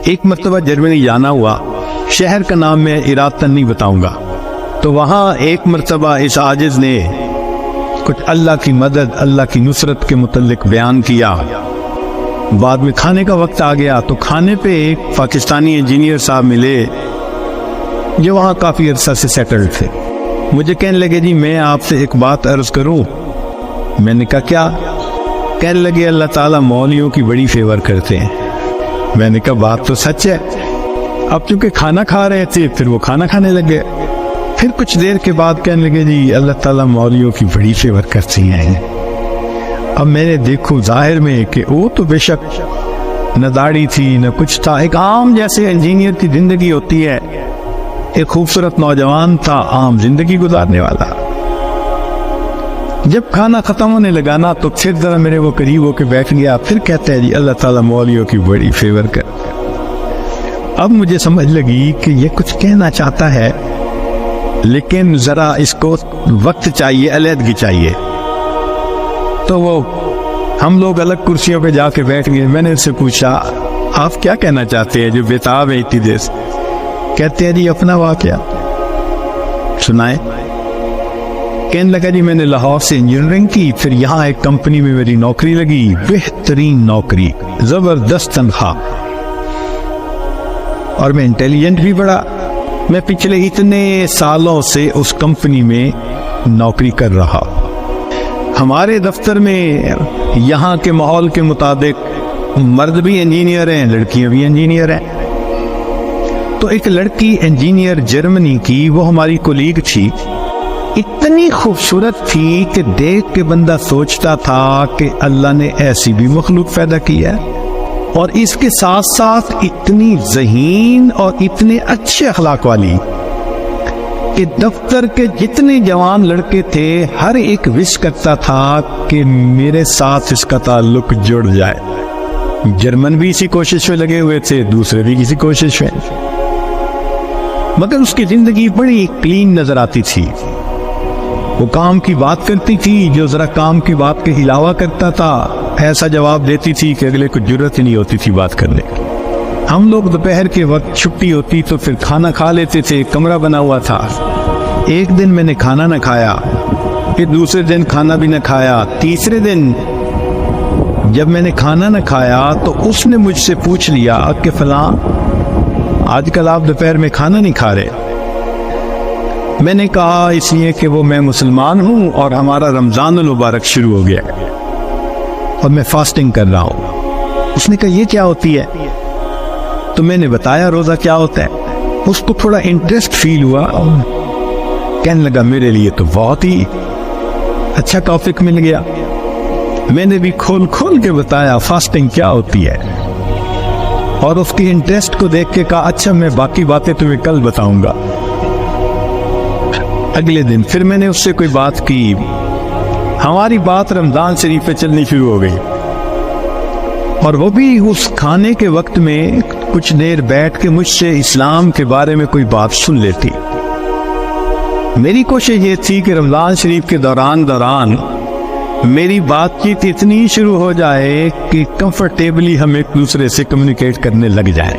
एक मरतबा जर्मनी जाना हुआ, शहर का नाम मैं इरादतन नहीं बताऊंगा। तो वहाँ एक मरतबा इस आजिज ने कुछ अल्लाह की मदद, अल्लाह की नुसरत के मुतल्लिक बयान किया। बाद में खाने का वक्त आ गया तो खाने पे एक पाकिस्तानी इंजीनियर साहब मिले जो वहाँ काफ़ी अरसा से सेटल्ड थे। मुझे कहने लगे, जी मैं आपसे एक बात अर्ज़ करूँ। मैंने कहा क्या? कहने लगे, अल्लाह ताला मौलियों की बड़ी फेवर करते हैं। मैंने कहा बात तो सच है। अब चूंकि खाना खा रहे थे फिर वो खाना खाने लगे। फिर कुछ देर के बाद कहने लगे, जी अल्लाह ताला मौलियों की बड़ी फेवर करती हैं। अब मैंने देखो जाहिर में कि वो तो बेशक न दाढ़ी थी न कुछ था, एक आम जैसे इंजीनियर की जिंदगी होती है। एक खूबसूरत नौजवान था, आम जिंदगी गुजारने वाला। जब खाना खत्म होने लगा ना तो फिर जरा मेरे वो करीब होके बैठ गया। फिर कहते हैं, जी अल्लाह ताला मौलियों की बड़ी फेवर कर। अब मुझे समझ लगी कि ये कुछ कहना चाहता है, लेकिन जरा इसको वक्त चाहिए, अलहदगी चाहिए। तो वो हम लोग अलग कुर्सियों पे जाके बैठ गए। मैंने उससे पूछा, आप क्या कहना चाहते हैं जो बेताब है इतनी देर से? कहते हैं, जी अपना वाकया सुनाए। कहने लगा, जी मैंने लाहौर से इंजीनियरिंग की, फिर यहाँ एक कंपनी में मेरी नौकरी लगी, बेहतरीन नौकरी, जबरदस्त तनख्वाह, और मैं इंटेलिजेंट भी बड़ा। मैं पिछले इतने सालों से उस कंपनी में नौकरी कर रहा। हमारे दफ्तर में यहाँ के माहौल के मुताबिक मर्द भी इंजीनियर हैं, लड़कियां भी इंजीनियर हैं। तो एक लड़की इंजीनियर जर्मनी की, वो हमारी कोलीग थी, इतनी खूबसूरत थी कि देख के बंदा सोचता था कि अल्लाह ने ऐसी भी मखलूक पैदा की है, और इसके साथ साथ इतनी ज़हीन और इतने अच्छे अखलाक वाली कि दफ्तर के जितने जवान लड़के थे हर एक विश करता था कि मेरे साथ इसका ताल्लुक जुड़ जाए। जर्मन भी इसी कोशिश में लगे हुए थे, दूसरे भी इसी कोशिश में, मगर उसकी जिंदगी बड़ी क्लीन नजर आती थी। वो काम की बात करती थी, जो जरा काम की बात के अलावा करता था ऐसा जवाब देती थी कि अगले को जरूरत ही नहीं होती थी बात करने की। हम लोग दोपहर के वक्त छुट्टी होती तो फिर खाना खा लेते थे, कमरा बना हुआ था। एक दिन मैंने खाना न खाया, फिर दूसरे दिन खाना भी न खाया, तीसरे दिन जब मैंने खाना न खाया तो उसने मुझसे पूछ लिया कि फलां आजकल आप दोपहर में खाना नहीं खा रहे। मैंने कहा इसलिए कि वो मैं मुसलमान हूँ और हमारा रमज़ानुल मुबारक शुरू हो गया और मैं फास्टिंग कर रहा हूँ। उसने कहा ये क्या होती है? तो मैंने बताया रोज़ा क्या होता है। उसको थोड़ा इंटरेस्ट फील हुआ, कहने लगा मेरे लिए तो बहुत ही अच्छा टॉपिक मिल गया। मैंने भी खोल खोल के बताया फास्टिंग क्या होती है, और उसकी इंटरेस्ट को देख के कहा अच्छा मैं बाकी बातें तुम्हें कल बताऊंगा। अगले दिन फिर मैंने उससे कोई बात की, हमारी बात रमजान शरीफ पे चलनी शुरू हो गई, और वो भी उस खाने के वक्त में कुछ देर बैठ के मुझसे इस्लाम के बारे में कोई बात सुन लेती। मेरी कोशिश ये थी कि रमजान शरीफ के दौरान मेरी बातचीत इतनी शुरू हो जाए कि कंफर्टेबली हम एक दूसरे से कम्युनिकेट करने लग जाए।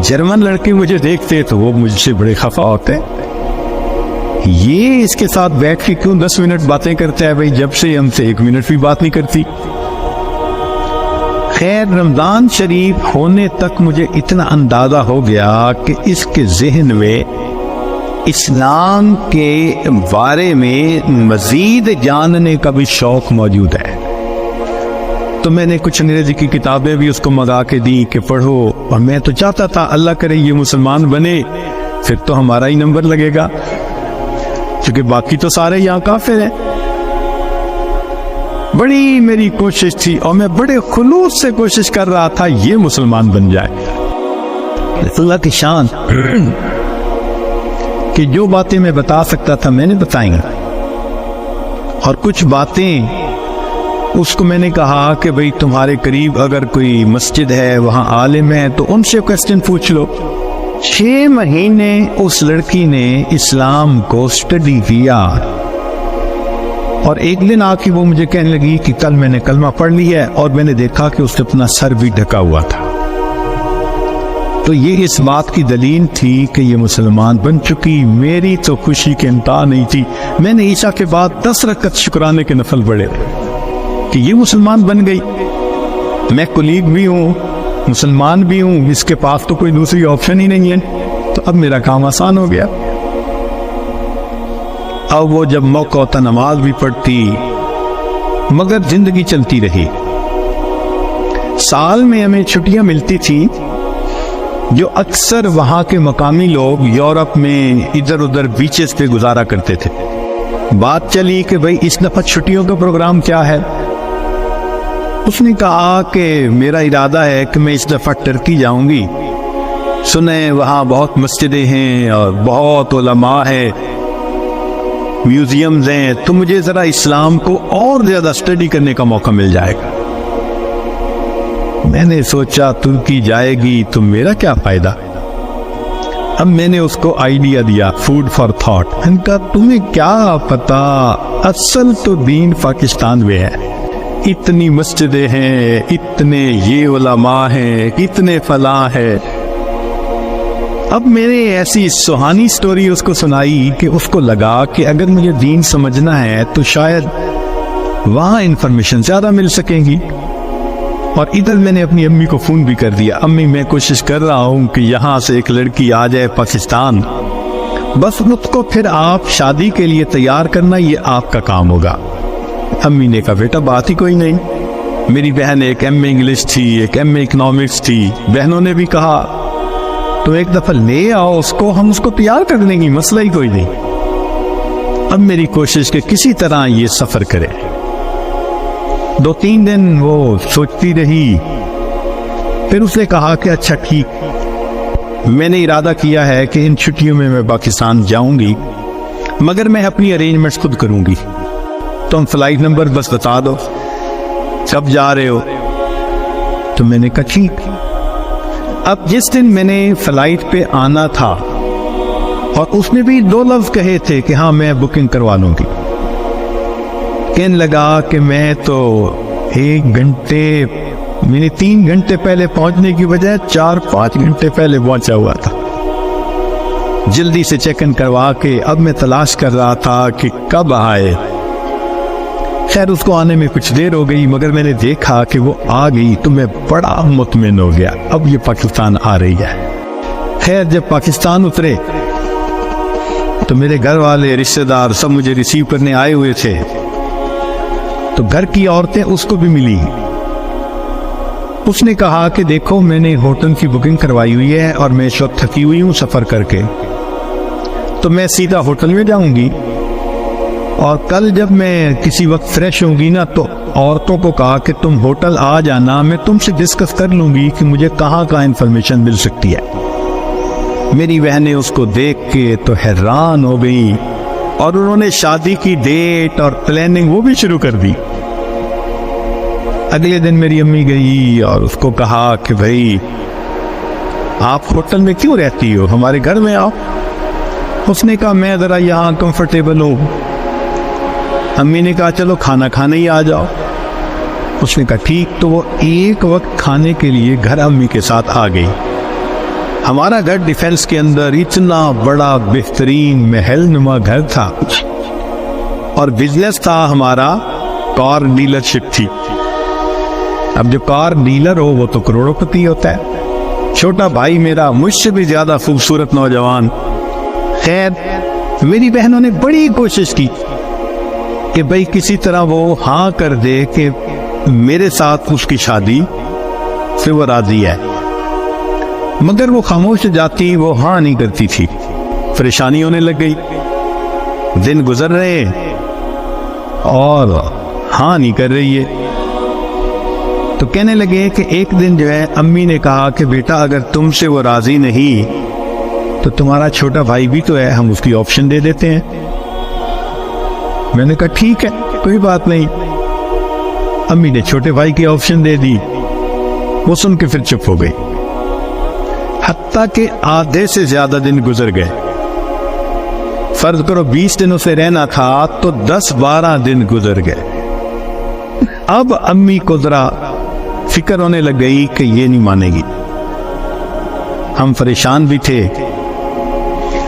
जर्मन लड़के मुझे देखते तो वो मुझसे बड़े खफा होते, ये इसके साथ बैठ के क्यों 10 मिनट बातें करता है भाई, जब से हमसे 1 मिनट भी बात नहीं करती। खैर रमजान शरीफ होने तक मुझे इतना अंदाजा हो गया कि इसके जहन में इस्लाम के बारे में मजीद जानने का भी शौक मौजूद है। तो मैंने कुछ अंग्रेजी की किताबें भी उसको मंगा के दी कि पढ़ो, और मैं तो चाहता था अल्लाह करे ये मुसलमान बने, फिर तो हमारा ही नंबर लगेगा, क्योंकि बाकी तो सारे यहाँ काफिर हैं। बड़ी मेरी कोशिश थी और मैं बड़े खुलूस से कोशिश कर रहा था ये मुसलमान बन जाए। अल्लाह की शान कि जो बातें मैं बता सकता था मैंने बताई, और कुछ बातें उसको मैंने कहा कि भाई तुम्हारे करीब अगर कोई मस्जिद है, वहाँ आलिम है, तो उनसे क्वेश्चन पूछ लो। 6 महीने उस लड़की ने इस्लाम को स्टडी किया, और एक दिन आके वो मुझे कहने लगी कि कल मैंने कलमा पढ़ लिया है, और मैंने देखा कि उसने अपना सर भी ढका हुआ था। तो ये इस बात की दलील थी कि ये मुसलमान बन चुकी। मेरी तो खुशी के इंतहा नहीं थी। मैंने ईशा के बाद 10 रकत शुक्राने के नफल पढ़े कि ये मुसलमान बन गई। मैं कुलीग भी हूँ, मुसलमान भी हूँ, इसके पास तो कोई दूसरी ऑप्शन ही नहीं है। तो अब मेरा काम आसान हो गया। अब वो जब मौका होता नमाज भी पढ़ती, मगर जिंदगी चलती रही। साल में हमें छुट्टियां मिलती थी जो अक्सर वहां के मकामी लोग यूरोप में इधर उधर बीचेस पे गुजारा करते थे। बात चली कि भाई इस दफा छुट्टियों का प्रोग्राम क्या है। उसने कहा कि मेरा इरादा है कि मैं इस दफा टर्की जाऊंगी। सुने वहां बहुत मस्जिदें हैं और बहुत उलमा है, म्यूजियम्स हैं, तो मुझे जरा इस्लाम को और ज्यादा स्टडी करने का मौका मिल जाएगा। मैंने सोचा तुर्की जाएगी तो मेरा क्या फायदा। अब मैंने उसको आइडिया दिया, फूड फॉर थॉट। इनका तुम्हें क्या पता, असल तो दीन पाकिस्तान में है। इतनी मस्जिदें हैं, इतने ये उलमा हैं, इतने फला है। अब मैंने ऐसी सुहानी स्टोरी उसको सुनाई कि उसको लगा कि अगर मुझे दीन समझना है तो शायद वहां इंफॉर्मेशन ज्यादा मिल सकेगी। और इधर मैंने अपनी अम्मी को फोन भी कर दिया, अम्मी मैं कोशिश कर रहा हूं कि यहाँ से एक लड़की आ जाए पाकिस्तान, बस उसको फिर आप शादी के लिए तैयार करना, ये आपका काम होगा। अम्मी ने कहा बेटा बात ही कोई नहीं। मेरी बहन एक एमए इंग्लिश थी, एक एमए इकोनॉमिक्स थी। बहनों ने भी कहा तो एक दफा ले आओ उसको, हम उसको तैयार कर देंगे, मसला ही कोई नहीं। अब मेरी कोशिश कि किसी तरह ये सफर करे। 2-3 दिन वो सोचती रही, फिर उसने कहा कि अच्छा ठीक, मैंने इरादा किया है कि इन छुट्टियों में मैं पाकिस्तान जाऊंगी, मगर मैं अपनी अरेंजमेंट्स खुद करूंगी। तुम फ्लाइट नंबर बस बता दो, कब जा रहे हो। तो मैंने कहा ठीक। अब जिस दिन मैंने फ्लाइट पे आना था और उसने भी 2 लफ्ज कहे थे कि हाँ मैं बुकिंग करवा लूंगी, कहने लगा कि मैं तो 1 घंटे, मैंने 3 घंटे पहले पहुंचने की बजाय 4-5 घंटे पहले पहुंचा हुआ था। जल्दी से चेक इन करवा के अब मैं तलाश कर रहा था कि कब आए। खैर उसको आने में कुछ देर हो गई, मगर मैंने देखा कि वो आ गई तो मैं बड़ा मुतमिन हो गया, अब ये पाकिस्तान आ रही है। खैर जब पाकिस्तान उतरे तो मेरे घर वाले रिश्तेदार सब मुझे रिसीव करने आए हुए थे। तो घर की औरतें उसको भी मिली। उसने कहा कि देखो मैंने होटल की बुकिंग करवाई हुई है और मैं इस वक्त थकी हुई हूं सफर करके, तो मैं सीधा होटल में जाऊंगी और कल जब मैं किसी वक्त फ्रेश होंगी ना तो औरतों को कहा कि तुम होटल आ जाना, मैं तुमसे डिस्कस कर लूंगी कि मुझे कहाँ कहाँ इंफॉर्मेशन मिल सकती है। मेरी बहनें उसको देख के तो हैरान हो गई और उन्होंने शादी की डेट और प्लानिंग वो भी शुरू कर दी। अगले दिन मेरी अम्मी गई और उसको कहा कि भाई आप होटल में क्यों रहती हो, हमारे घर में आओ। उसने कहा मैं जरा यहाँ कंफर्टेबल हूँ। अम्मी ने कहा चलो खाना खाने ही आ जाओ। उसने कहा ठीक। तो वो एक वक्त खाने के लिए घर अम्मी के साथ आ गई। हमारा घर डिफेंस के अंदर इतना बड़ा बेहतरीन महल नुमा घर था और बिजनेस था हमारा, कार डीलरशिप थी। अब जो कार डीलर हो वो तो करोड़पति होता है। छोटा भाई मेरा मुझसे भी ज्यादा खूबसूरत नौजवान। खैर मेरी बहनों ने बड़ी कोशिश की कि भाई किसी तरह वो हाँ कर दे कि मेरे साथ उसकी शादी से वो राजी है, मगर वो खामोश जाती, वो हाँ नहीं करती थी। परेशानी होने लग गई, दिन गुजर रहे और हाँ नहीं कर रही है। तो कहने लगे कि एक दिन जो है अम्मी ने कहा कि बेटा अगर तुमसे वो राजी नहीं तो तुम्हारा छोटा भाई भी तो है, हम उसकी ऑप्शन दे देते हैं। मैंने कहा ठीक है कोई बात नहीं। अम्मी ने छोटे भाई की ऑप्शन दे दी। वो सुन के फिर चुप हो गई। हत्ता के आधे से ज्यादा दिन गुजर गए। फर्ज करो 20 दिनों से रहना था तो 10-12 दिन गुजर गए। अब अम्मी को जरा फिक्र होने लग गई कि ये नहीं मानेगी। हम परेशान भी थे।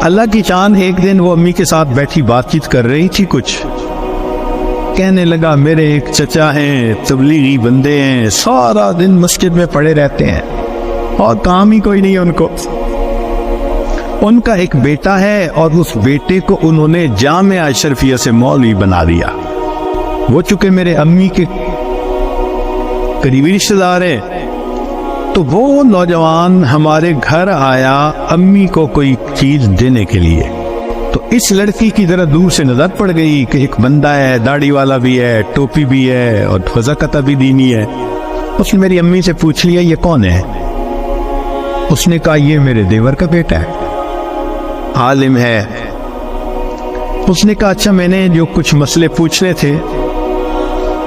अल्लाह की शान, एक दिन वो अम्मी के साथ बैठी बातचीत कर रही थी। कुछ कहने लगा, मेरे एक चचा हैं, तबलीगी बंदे हैं, सारा दिन मस्जिद में पड़े रहते हैं और काम ही कोई नहीं है उनको। उनका एक बेटा है और उस बेटे को उन्होंने जामिया अशरफिया से मौलवी बना दिया। वो चूंकि मेरे अम्मी के करीबी रिश्तेदार है, तो वो नौजवान हमारे घर आया अम्मी को कोई चीज देने के लिए। तो इस लड़की की जरा दूर से नजर पड़ गई कि एक बंदा है, दाढ़ी वाला भी है, टोपी भी है और वज़ाकता भी दीनी है। उसने मेरी अम्मी से पूछ लिया, ये कौन है? उसने कहा, ये मेरे देवर का बेटा है, आलिम है। उसने कहा, अच्छा, मैंने जो कुछ मसले पूछने थे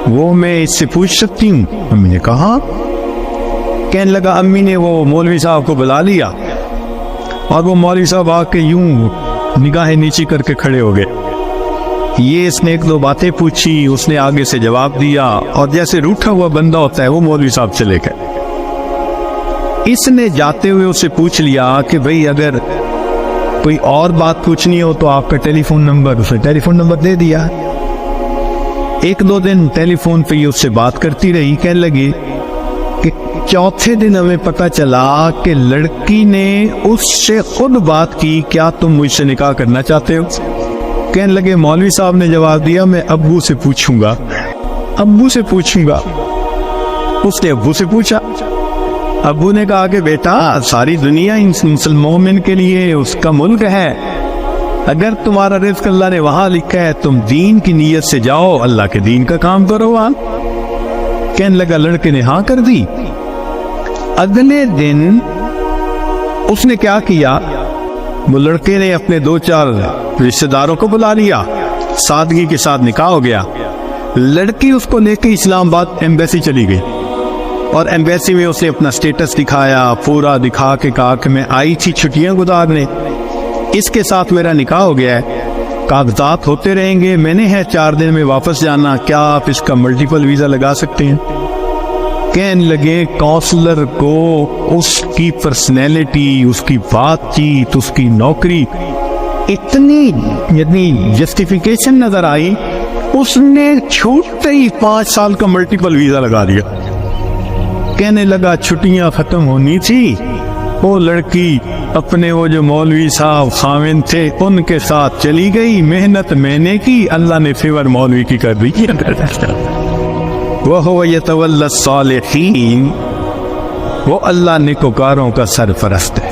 वो मैं इससे पूछ सकती हूँ? अम्मी ने कहा। कहने लगा, अम्मी ने वो मौलवी साहब को बुला लिया और वो मौलवी साहब आके यूं निगाहें नीची करके खड़े हो गए। ये इसने एक दो बातें पूछी, उसने आगे से जवाब दिया और जैसे रूठा हुआ बंदा होता है वो मौलवी साहब चले गए। इसने जाते हुए उससे पूछ लिया कि भाई अगर कोई और बात पूछनी हो तो आपका टेलीफोन नंबर, उसने टेलीफोन नंबर दे दिया। एक दो दिन टेलीफोन पे उससे बात करती रही। कहने लगी कि चौथे दिन हमें पता चला कि लड़की ने उससे खुद बात की, क्या तुम मुझसे निकाह करना चाहते हो? कहने लगे, मौलवी साहब ने जवाब दिया, मैं अब्बू से पूछूंगा, अब्बू से पूछूंगा। उसने अब्बू से पूछा। अब्बू ने कहा कि बेटा, सारी दुनिया इन मुसलमानों के लिए उसका मुल्क है, अगर तुम्हारा रिज़्क़ अल्लाह ने वहां लिखा है, तुम दीन की नीयत से जाओ, अल्लाह के दीन का काम करो वहां। कहने लगा, लड़के ने हाँ कर दी। अगले दिन उसने क्या किया, वो लड़के ने अपने दो चार रिश्तेदारों को बुला लिया, सादगी के साथ निकाह हो गया। लड़की उसको लेके इस्लामाबाद एम्बेसी चली गई और एम्बेसी में उसने अपना स्टेटस दिखाया, पूरा दिखा के कहा कि मैं आई थी छुट्टियां गुजारने, इसके साथ मेरा निकाह हो गया है, कागजात होते रहेंगे, मैंने है 4 दिन में वापस जाना, क्या आप इसका मल्टीपल वीजा लगा सकते हैं? कहने लगे, काउंसलर को उसकी पर्सनैलिटी, उसकी बातचीत, उसकी नौकरी इतनी जस्टिफिकेशन नजर आई, उसने छूटते ही 5 साल का मल्टीपल वीजा लगा दिया। कहने लगा, छुट्टियां खत्म होनी थी, वो लड़की अपने वो जो मौलवी साहब खामिन थे उनके साथ चली गई। मेहनत मैंने की, अल्लाह ने फेवर मौलवी की कर दी। वह यतवल्ला सालिहीन, वो अल्लाह नेकोकारों का सरफरस्त है।